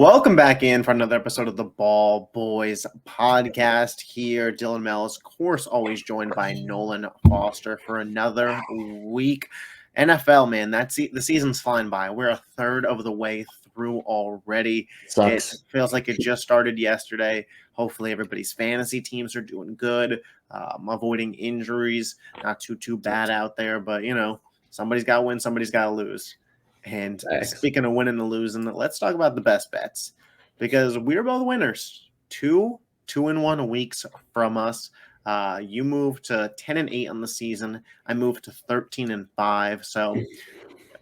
Welcome back in for another episode of the Ball Boys podcast here. Dylan Mehl is, of course, always joined by Nolan Foster for another week. NFL, man, the season's flying by. We're a third of the way through already. Sucks. It feels like it just started yesterday. Hopefully everybody's fantasy teams are doing good, avoiding injuries. Not too bad out there, but, somebody's got to win, somebody's got to lose. And speaking of winning and losing, let's talk about the best bets because we're both winners. 2-1 weeks from us. You moved to 10-8 on the season. I moved to 13-5. So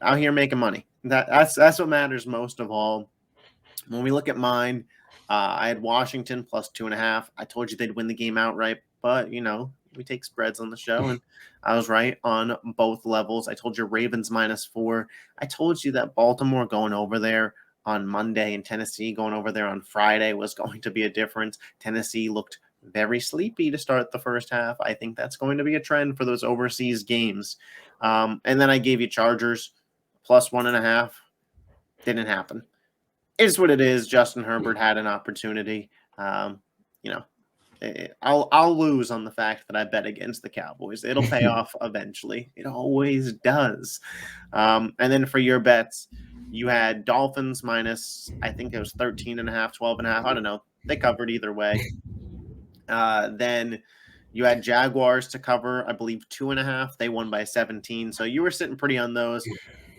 out here making money. That's what matters most of all. When we look at mine, I had Washington plus 2.5. I told you they'd win the game outright, but we take spreads on the show, and I was right on both levels. I told you Ravens -4. I told you that Baltimore going over there on Monday and Tennessee going over there on Friday was going to be a difference. Tennessee looked very sleepy to start the first half. I think that's going to be a trend for those overseas games. And then I gave you Chargers plus 1.5. Didn't happen. It's what it is. Justin Herbert had an opportunity. I'll lose on the fact that I bet against the Cowboys. It'll pay off eventually. It always does. And then for your bets, you had Dolphins minus, I think it was 13.5, 12.5. I don't know. They covered either way. Then you had Jaguars to cover, I believe, 2.5. They won by 17. So you were sitting pretty on those.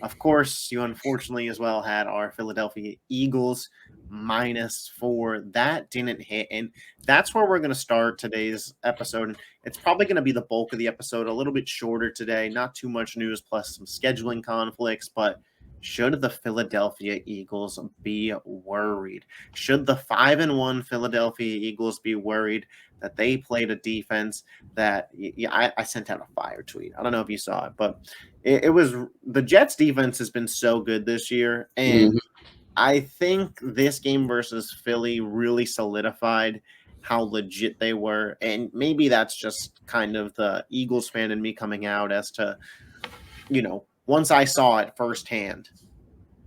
Of course, you unfortunately as well had our Philadelphia Eagles -4. That didn't hit. And that's where we're going to start today's episode. It's probably going to be the bulk of the episode, a little bit shorter today, not too much news, plus some scheduling conflicts. But should the Philadelphia Eagles be worried? Should the 5-1 Philadelphia Eagles be worried that they played a defense that I sent out a fire tweet. I don't know if you saw it, but it was the Jets defense has been so good this year. And I think this game versus Philly really solidified how legit they were. And maybe that's just kind of the Eagles fan in me coming out as to, once I saw it firsthand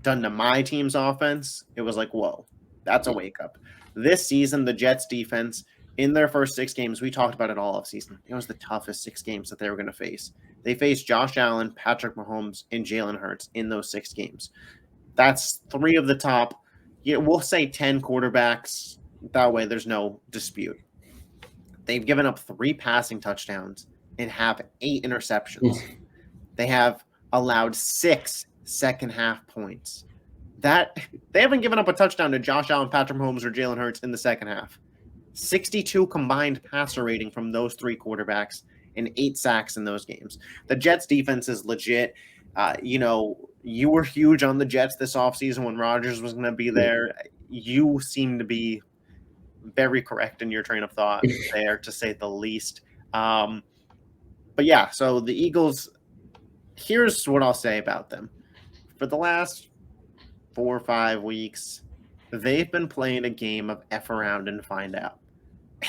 done to my team's offense, it was like, whoa, that's a wake up. This season, the Jets defense, in their first 6 games, we talked about it all off season. It was the toughest 6 games that they were going to face. They faced Josh Allen, Patrick Mahomes, and Jalen Hurts in those 6 games. That's 3 of the top, we'll say 10 quarterbacks. That way, there's no dispute. They've given up 3 passing touchdowns and have 8 interceptions. They have allowed 6 second-half points. They haven't given up a touchdown to Josh Allen, Patrick Mahomes, or Jalen Hurts in the second half. 62 combined passer rating from those 3 quarterbacks and 8 sacks in those games. The Jets defense is legit. You were huge on the Jets this offseason when Rodgers was going to be there. You seem to be very correct in your train of thought there, to say the least. But yeah, so the Eagles, here's what I'll say about them. For the last 4 or 5 weeks, they've been playing a game of F around and find out.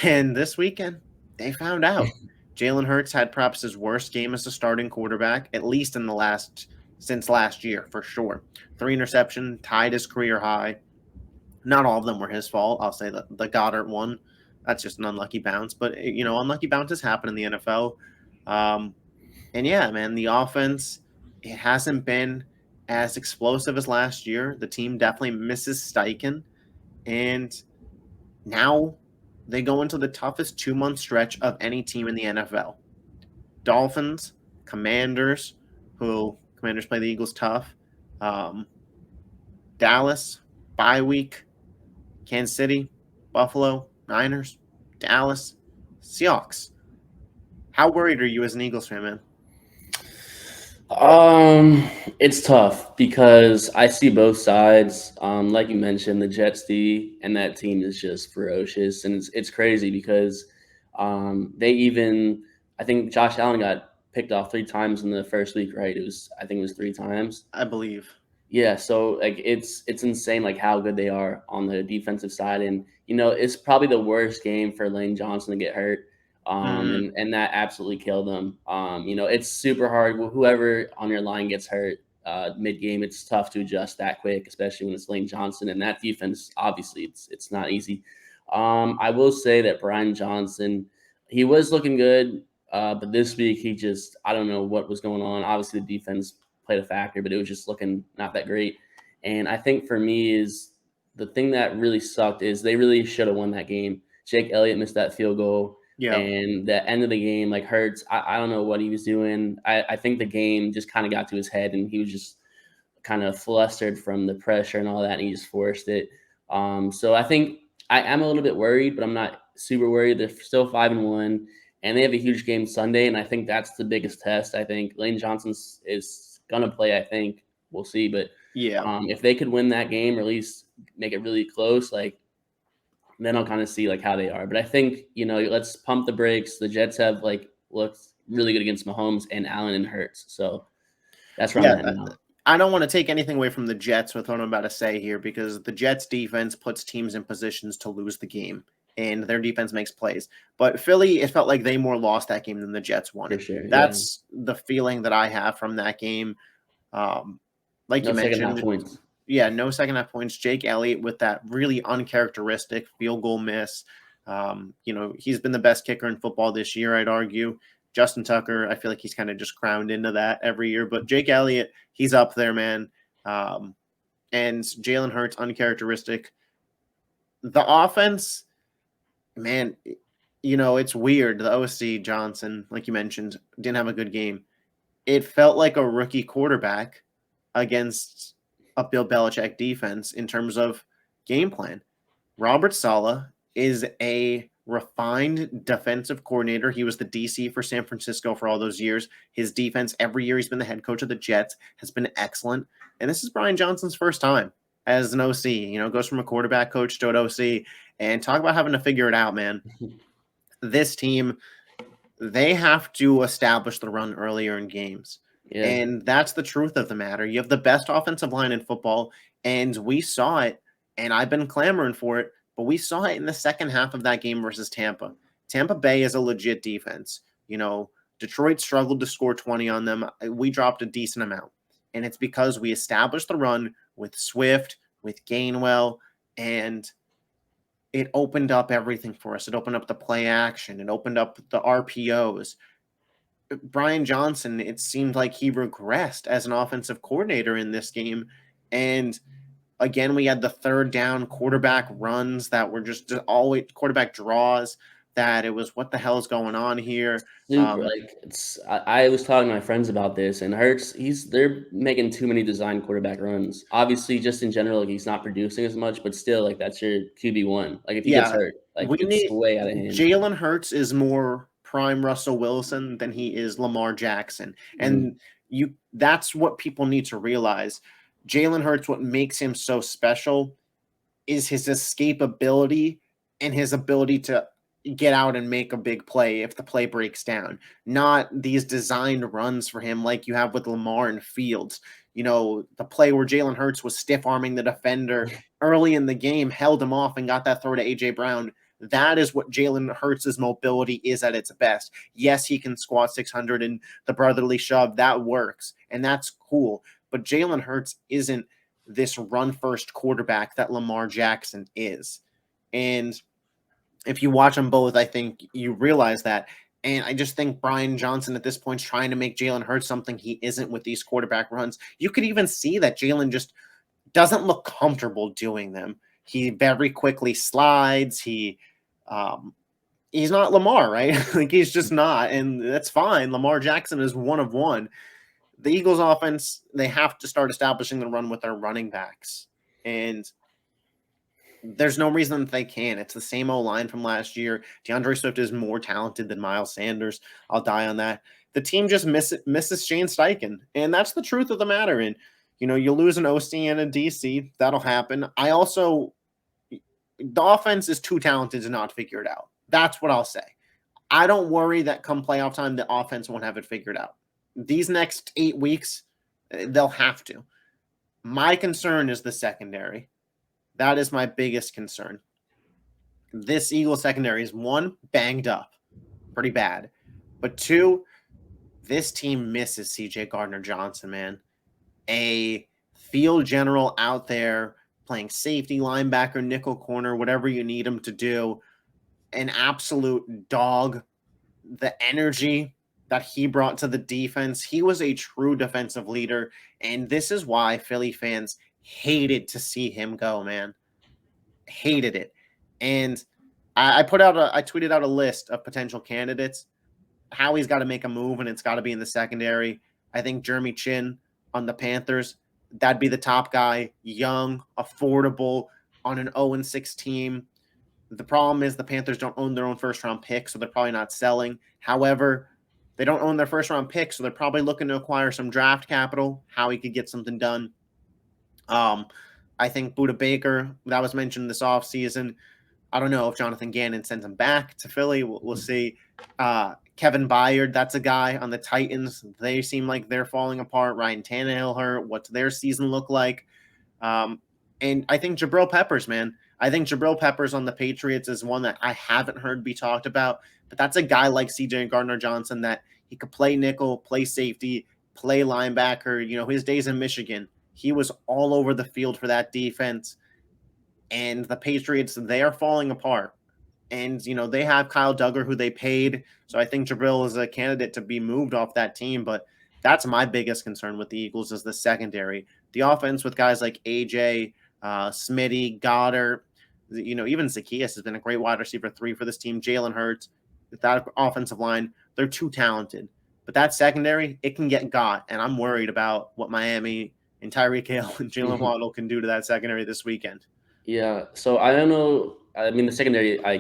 And this weekend, they found out. Jalen Hurts had perhaps his worst game as a starting quarterback, at least since last year, for sure. 3 interceptions, tied his career high. Not all of them were his fault. I'll say that the Goddard one, that's just an unlucky bounce. But, unlucky bounces happen in the NFL. And yeah, man, the offense, it hasn't been as explosive as last year. The team definitely misses Steichen. And now they go into the toughest 2-month stretch of any team in the NFL. Dolphins, Commanders play the Eagles tough. Dallas, bye week. Kansas City, Buffalo, Niners, Dallas, Seahawks. How worried are you as an Eagles fan, man? It's tough because I see both sides. Like you mentioned, the Jets D and that team is just ferocious, and it's crazy because I think Josh Allen got picked off 3 times in the first week, right? I think it was 3 times. I believe. Yeah, so it's insane how good they are on the defensive side, and it's probably the worst game for Lane Johnson to get hurt. And that absolutely killed them. It's super hard. Whoever on your line gets hurt, mid game. It's tough to adjust that quick, especially when it's Lane Johnson and that defense. Obviously, it's not easy. I will say that Brian Johnson, he was looking good, but this week I don't know what was going on. Obviously, the defense played a factor, but it was just looking not that great. And I think for me is the thing that really sucked is they really should have won that game. Jake Elliott missed that field goal. Yeah. And the end of the game, like Hurts, I don't know what he was doing. I think the game just kind of got to his head, and he was just kind of flustered from the pressure and all that, and he just forced it. So I think I am a little bit worried, but I'm not super worried. They're still 5-1, and they have a huge game Sunday, and I think that's the biggest test. I think Lane Johnson is gonna play. I think we'll see, but Yeah. if they could win that game or at least make it really close, like then I'll kind of see like how they are. But I think let's pump the brakes. The Jets have like looked really good against Mahomes and Allen and Hurts, so that's where I'm at now. I don't want to take anything away from the Jets with what I'm about to say here, because the Jets defense puts teams in positions to lose the game, and their defense makes plays. But Philly, it felt like they more lost that game than the Jets won. For sure, That's the feeling that I have from that game. Like no you second half mentioned, points. yeah, no second half points. Jake Elliott with that really uncharacteristic field goal miss. He's been the best kicker in football this year, I'd argue. Justin Tucker, I feel like he's kind of just crowned into that every year. But Jake Elliott, he's up there, man. And Jalen Hurts, uncharacteristic. The offense, man, it's weird. The OC Johnson, like you mentioned, didn't have a good game. It felt like a rookie quarterback against a Bill Belichick defense in terms of game plan. Robert Saleh is a refined defensive coordinator. He was the DC for San Francisco for all those years. His defense, every year he's been the head coach of the Jets, has been excellent. And this is Brian Johnson's first time as an OC. Goes from a quarterback coach to an OC. And talk about having to figure it out, man. This team, they have to establish the run earlier in games. Yeah. And that's the truth of the matter. You have the best offensive line in football, and we saw it, and I've been clamoring for it, but we saw it in the second half of that game versus Tampa. Tampa Bay is a legit defense. Detroit struggled to score 20 on them. We dropped a decent amount, and it's because we established the run with Swift, with Gainwell, and it opened up everything for us. It opened up the play action. It opened up the RPOs. Brian Johnson, it seemed like he regressed as an offensive coordinator in this game. And again, we had the third down quarterback runs that were just always quarterback draws that it was, what the hell is going on here? Super. I was talking to my friends about this, and Hurts, they're making too many design quarterback runs. Obviously, just in general, like he's not producing as much, but still, like that's your QB1. Like if he gets hurt, like it's way out of hand. Jalen Hurts is more prime Russell Wilson than he is Lamar Jackson, and that's what people need to realize. Jalen Hurts, what makes him so special is his escapability and his ability to get out and make a big play if the play breaks down. Not these designed runs for him like you have with Lamar and Fields. The play where Jalen Hurts was stiff-arming the defender early in the game, held him off, and got that throw to A.J. Brown. That is what Jalen Hurts' mobility is at its best. Yes, he can squat 600 and the brotherly shove. That works, and that's cool. But Jalen Hurts isn't this run-first quarterback that Lamar Jackson is. And if you watch them both, I think you realize that. And I just think Brian Johnson at this point is trying to make Jalen Hurts something he isn't with these quarterback runs. You could even see that Jalen just doesn't look comfortable doing them. He very quickly slides. He's not Lamar, right? Like he's just not, and that's fine. Lamar Jackson is one of one. The Eagles offense, they have to start establishing the run with their running backs. And there's no reason that they can. It's the same O-line from last year. DeAndre Swift is more talented than Miles Sanders. I'll die on that. The team just misses Shane Steichen, and that's the truth of the matter. And, you lose an OC and a DC. That'll happen. The offense is too talented to not figure it out. That's what I'll say. I don't worry that come playoff time, the offense won't have it figured out. These next 8 weeks, they'll have to. My concern is the secondary. That is my biggest concern. This Eagles secondary is, one, banged up pretty bad. But two, this team misses CJ Gardner-Johnson, man. a field general out there playing safety, linebacker, nickel corner, whatever you need him to do, an absolute dog. The energy that he brought to the defense, he was a true defensive leader, and this is why Philly fans hated to see him go, man. Hated it. And I tweeted out a list of potential candidates. Howie's got to make a move, and it's got to be in the secondary. I think Jeremy Chin on the Panthers, that'd be the top guy. Young, affordable, on an 0-6 team. The problem is the Panthers don't own their own first-round pick, so they're probably not selling. However, they don't own their first-round pick, so they're probably looking to acquire some draft capital. Howie could get something done. I think Budda Baker, that was mentioned this offseason. I don't know if Jonathan Gannon sends him back to Philly. We'll see. Kevin Byard, that's a guy on the Titans. They seem like they're falling apart. Ryan Tannehill hurt. What's their season look like? And I think Jabril Peppers, man. I think Jabril Peppers on the Patriots is one that I haven't heard be talked about. But that's a guy like C.J. Gardner-Johnson that he could play nickel, play safety, play linebacker. You know, his days in Michigan, he was all over the field for that defense. And the Patriots, they are falling apart. And, you know, they have Kyle Duggar, who they paid. So I think Jabril is a candidate to be moved off that team. But that's my biggest concern with the Eagles is the secondary. The offense with guys like AJ, Smitty, Goddard, you know, even Zacchaeus has been a great wide receiver 3 for this team. Jalen Hurts, that offensive line, they're too talented. But that secondary, it can get got. And I'm worried about what Miami and Tyreek Hill and Jalen Waddle can do to that secondary this weekend. Yeah, so I don't know. I mean, the secondary, I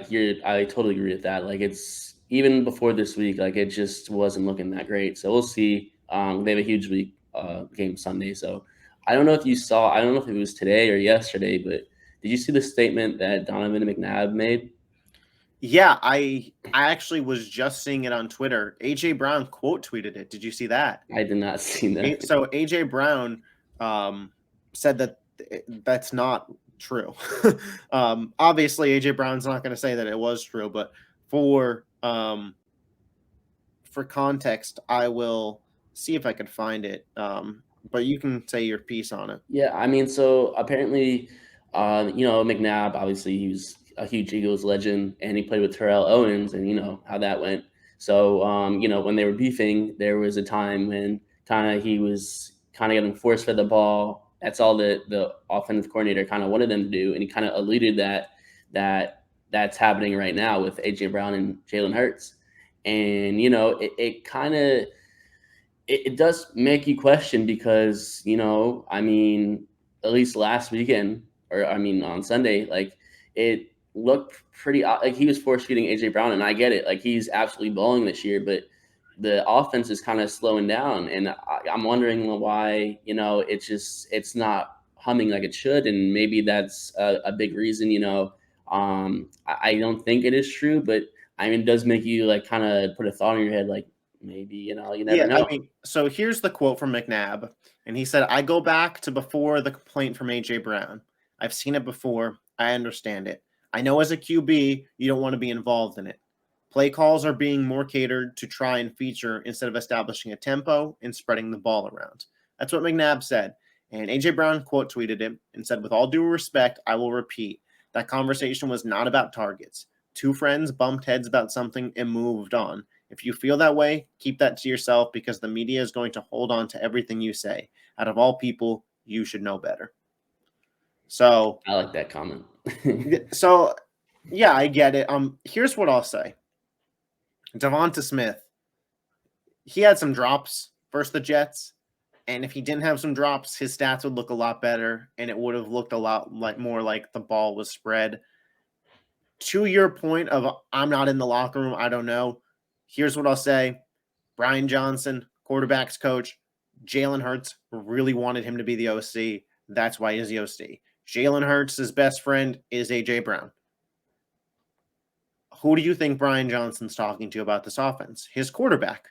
totally agree with that. Like, it's even before this week, like it just wasn't looking that great. So we'll see. They have a huge week game Sunday. So I don't know if you saw. I don't know if it was today or yesterday, but did you see the statement that Donovan McNabb made? Yeah, I actually was just seeing it on Twitter. AJ Brown quote tweeted it. Did you see that? I did not see that. So AJ Brown said that that's not true. Obviously, AJ Brown's not going to say that it was true, but for context, I will see if I can find it. But you can say your piece on it. Yeah, I mean, so apparently, you know, McNabb, obviously, he was a huge Eagles legend, and he played with Terrell Owens, and you know how that went. So, you know, when they were beefing, there was a time when he was kind of getting force fed the ball. That's all the offensive coordinator kind of wanted them to do, and he kind of alluded that's happening right now with AJ Brown and Jalen Hurts. And you know, it kind of it does make you question because, you know, I mean, at least last weekend, or I mean on Sunday, like it looked pretty like he was force feeding AJ Brown, and I get it, like he's absolutely balling this year, but the offense is kind of slowing down, and I'm wondering why. You know, it's not humming like it should, and maybe that's a big reason. You know, I don't think it is true, but I mean, it does make you like kind of put a thought in your head, like maybe, you know, you never know. I mean, so here's the quote from McNabb, and he said, "I go back to before the complaint from AJ Brown. I've seen it before. I understand it. I know as a QB, you don't want to be involved in it. Play calls are being more catered to try and feature instead of establishing a tempo and spreading the ball around." That's what McNabb said. And AJ Brown quote tweeted him and said, "With all due respect, I will repeat, that conversation was not about targets. Two friends bumped heads about something and moved on. If you feel that way, keep that to yourself because the media is going to hold on to everything you say. Out of all people, you should know better." So I like that comment. so yeah, I get it. Here's what I'll say. Devonta Smith, he had some drops versus the Jets, and if he didn't have some drops, his stats would look a lot better, and it would have looked a lot more like the ball was spread. To your point of I'm not in the locker room, I don't know. Here's what I'll say. Brian Johnson, quarterback's coach, Jalen Hurts really wanted him to be the OC. That's why he's the OC. Jalen Hurts' best friend is A.J. Brown. Who do you think Brian Johnson's talking to about this offense? His quarterback.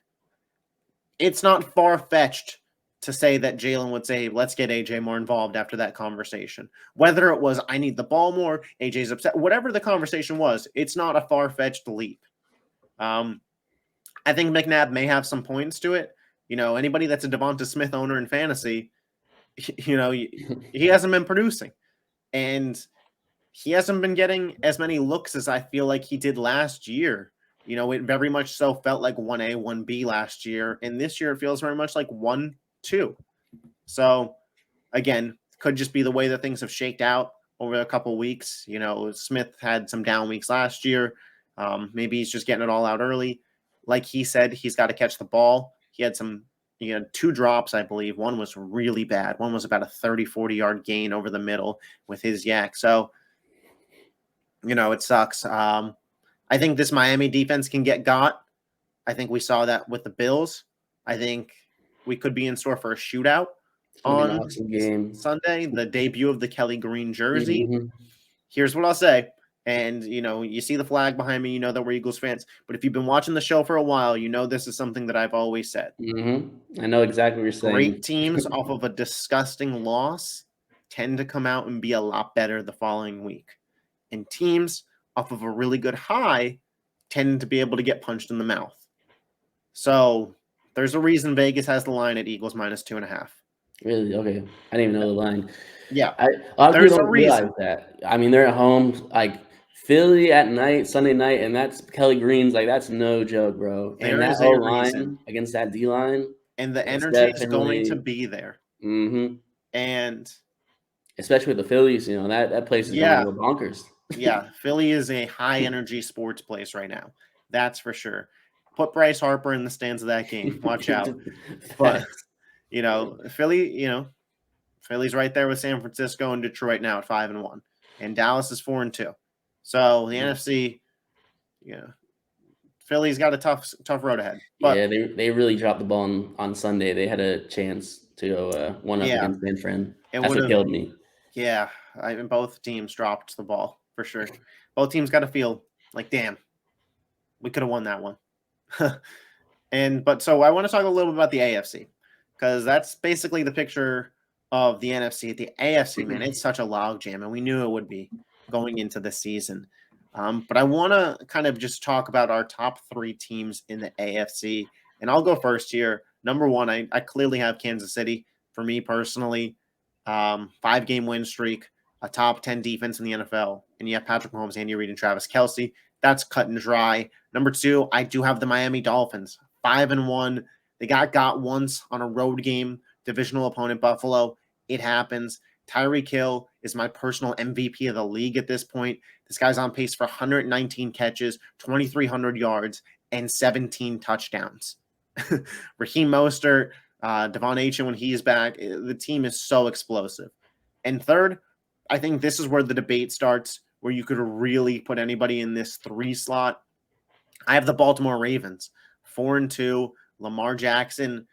It's not far-fetched to say that Jalen would say, let's get AJ more involved after that conversation. Whether it was, I need the ball more, AJ's upset, whatever the conversation was, it's not a far-fetched leap. I think McNabb may have some points to it. You know, anybody that's a Devonta Smith owner in fantasy, he hasn't been producing, and he hasn't been getting as many looks as I feel like he did last year. It very much so felt like 1A, 1B last year, and this year it feels very much like 1-2. So again, could just be the way that things have shaked out over a couple weeks. Smith had some down weeks last year. Maybe he's just getting it all out early. Like he said, he's got to catch the ball. He had 2 drops, I believe. One was really bad. One was about a 30, 40-yard gain over the middle with his yak. So, it sucks. I think this Miami defense can get got. I think we saw that with the Bills. I think we could be in store for a shootout on awesome game Sunday, the debut of the Kelly Green jersey. Mm-hmm. Here's what I'll say. And, you see the flag behind me, that we're Eagles fans. But if you've been watching the show for a while, this is something that I've always said. Mm-hmm. I know exactly what you're saying. Great teams off of a disgusting loss tend to come out and be a lot better the following week. And teams off of a really good high tend to be able to get punched in the mouth. So there's a reason Vegas has the line at Eagles -2.5. Really? Okay. I didn't even know the line. Yeah. A lot of people don't realize that. I mean, they're at home, like Philly at night, Sunday night, and that's Kelly Green's. Like, that's no joke, bro. And that whole line against that D line. And the energy is going to be there. Mm-hmm. And especially with the Phillies, that place is going to go bonkers. Yeah, Philly is a high-energy sports place right now. That's for sure. Put Bryce Harper in the stands of that game. Watch out. But, Philly, Philly's right there with San Francisco and Detroit now at 5-1. And Dallas is 4-2. So the NFC, Philly's got a tough road ahead. But, yeah, they really dropped the ball on Sunday. They had a chance to go 1-up against San Fran. That's what killed me. Yeah, both teams dropped the ball for sure. Both teams got to feel like, damn, we could have won that one. So I want to talk a little bit about the AFC, because that's basically the picture of the NFC. The AFC, man, it's such a logjam, and we knew it would be going into the season. But I want to kind of just talk about our top 3 teams in the AFC, and I'll go first here. Number 1, I clearly have Kansas City. For me personally, 5-game win streak, a top 10 defense in the NFL, and you have Patrick Mahomes, Andy Reid, and Travis Kelce. That's cut and dry. Number 2, I do have the Miami Dolphins, 5-1. They got once on a road game, divisional opponent Buffalo. It happens. Tyreek Hill is my personal MVP of the league at this point. This guy's on pace for 119 catches, 2,300 yards, and 17 touchdowns. Raheem Mostert, Devon Achane when he's back, the team is so explosive. And third, I think this is where the debate starts, where you could really put anybody in this 3 slot. I have the Baltimore Ravens, 4-2. Lamar Jackson,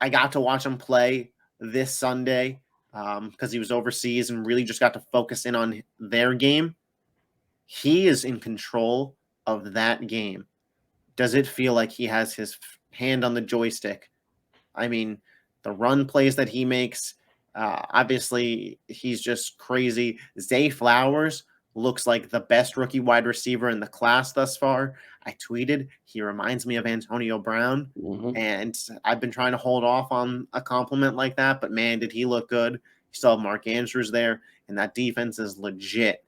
I got to watch him play this Sunday because he was overseas and really just got to focus in on their game. He is in control of that game. Does it feel like he has his hand on the joystick? I mean, the run plays that he makes, obviously, he's just crazy. Zay Flowers looks like the best rookie wide receiver in the class thus far. I tweeted, he reminds me of Antonio Brown, and I've been trying to hold off on a compliment like that, but man, did he look good. You still have Mark Andrews there, and that defense is legit.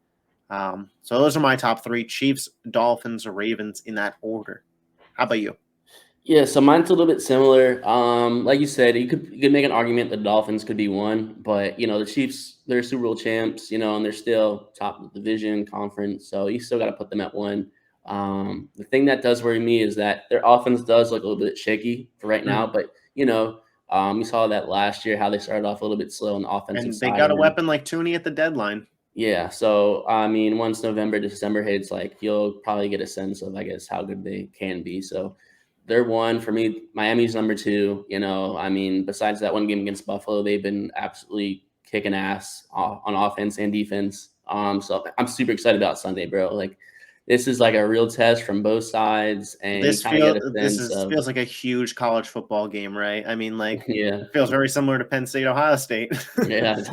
So those are my top 3, Chiefs, Dolphins, Ravens, in that order. How about you? Yeah, so mine's a little bit similar. Like you said, you could make an argument the Dolphins could be 1, but the Chiefs, they're Super Bowl champs, and they're still top of the division conference, so you still got to put them at 1. The thing that does worry me is that their offense does look a little bit shaky for right now, but we saw that last year how they started off a little bit slow on the offensive side. And they got a weapon like Tooney at the deadline. Yeah, so I mean, once November, December hits, like you'll probably get a sense of, I guess, how good they can be. So they're 1 for me. Miami's number 2. I mean, besides that one game against Buffalo, they've been absolutely kicking ass on offense and defense. So I'm super excited about Sunday, bro. Like, this is like a real test from both sides, and this feels like a huge college football game, right? I mean, like, it feels very similar to Penn State, Ohio State. Yeah,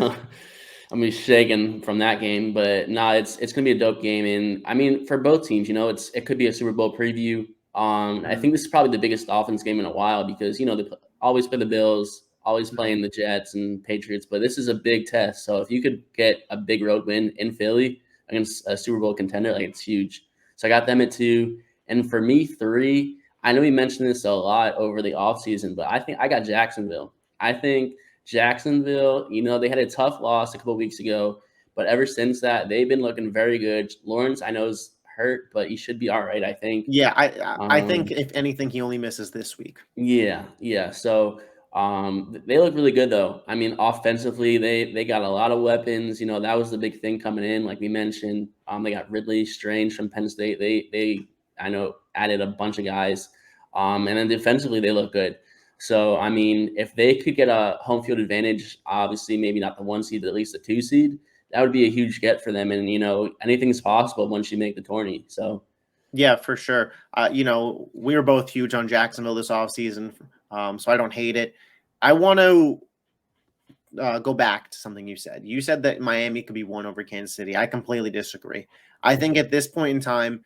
I'm gonna be shaking from that game, but it's gonna be a dope game, and I mean, for both teams, it could be a Super Bowl preview. I think this is probably the biggest offense game in a while because they always play the Bills always playing the Jets and Patriots, but this is a big test. So if you could get a big road win in Philly against a Super Bowl contender, like it's huge. So I got them at 2. And for me, 3, I know we mentioned this a lot over the offseason, but I think I got Jacksonville. I think Jacksonville, they had a tough loss a couple of weeks ago, but ever since that, they've been looking very good. Lawrence, I know, is hurt, but he should be all right, I think. Yeah, I think if anything, he only misses this week. Yeah. So they look really good, though. I mean, offensively, they got a lot of weapons. That was the big thing coming in, like we mentioned. They got Ridley Strange from Penn State. They I know added a bunch of guys, and then defensively they look good. So I mean, if they could get a home field advantage, obviously maybe not the 1 seed, but at least the 2 seed, that would be a huge get for them. And anything's possible once you make the tourney. So. Yeah, for sure. We were both huge on Jacksonville this offseason, so I don't hate it. I want to go back to something you said. You said that Miami could be won over Kansas City. I completely disagree. I think at this point in time,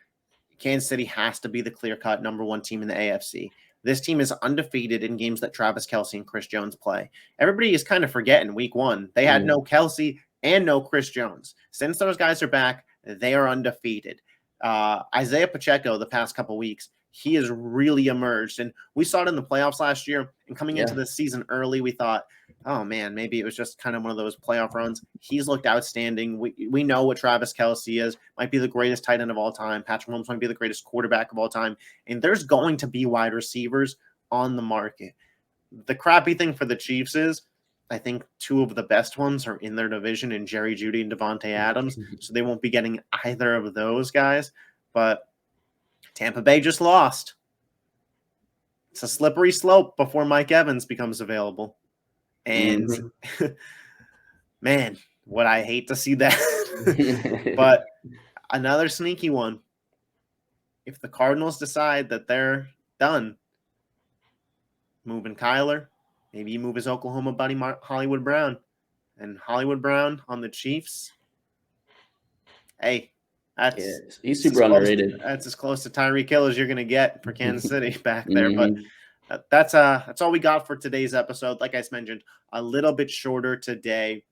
Kansas City has to be the clear-cut number 1 team in the AFC. This team is undefeated in games that Travis Kelce and Chris Jones play. Everybody is kind of forgetting week 1. They had no Kelce and no Chris Jones. Since those guys are back, they are undefeated. Isaiah Pacheco, the past couple weeks, he has really emerged. And we saw it in the playoffs last year. And coming into this season early, we thought, oh, man, maybe it was just kind of one of those playoff runs. He's looked outstanding. We know what Travis Kelce is. Might be the greatest tight end of all time. Patrick Mahomes might be the greatest quarterback of all time. And there's going to be wide receivers on the market. The crappy thing for the Chiefs is I think 2 of the best ones are in their division in Jerry Jeudy and Devontae Adams. So they won't be getting either of those guys. But Tampa Bay just lost. It's a slippery slope before Mike Evans becomes available. And man, would I hate to see that. But another sneaky one. If the Cardinals decide that they're done moving Kyler, maybe you move his Oklahoma buddy Hollywood Brown. And Hollywood Brown on the Chiefs. Hey, he's super underrated. That's as close to Tyreek Hill as you're going to get for Kansas City back there. But that's all we got for today's episode. Like I mentioned, a little bit shorter today.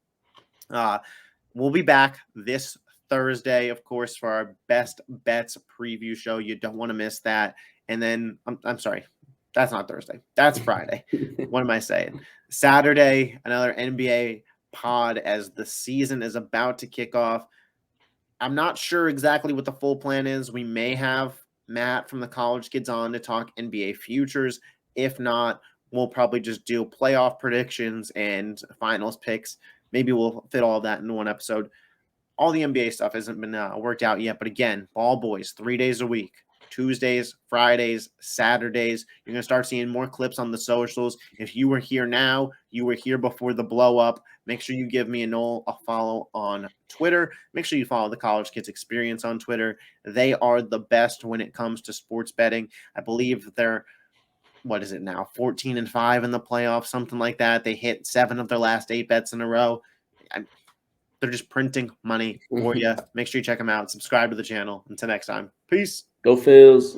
We'll be back this Thursday, of course, for our best bets preview show. You don't want to miss that. And then I'm sorry, that's not Thursday. That's Friday. What am I saying? Saturday, another NBA pod as the season is about to kick off. I'm not sure exactly what the full plan is. We may have Matt from the College Kids on to talk NBA futures. If not, we'll probably just do playoff predictions and finals picks. Maybe we'll fit all of that into one episode. All the NBA stuff hasn't been worked out yet. But again, Ball Boys, 3 days a week. Tuesdays, Fridays, Saturdays. You're going to start seeing more clips on the socials. If you were here now, you were here before the blow up. Make sure you give me and Noel a follow on Twitter. Make sure you follow the College Kids Experience on Twitter. They are the best when it comes to sports betting. I believe they're, 14-5 in the playoffs, something like that. They hit 7 of their last 8 bets in a row. They're just printing money for you. Make sure you check them out. Subscribe to the channel. Until next time. Peace. Go Phils.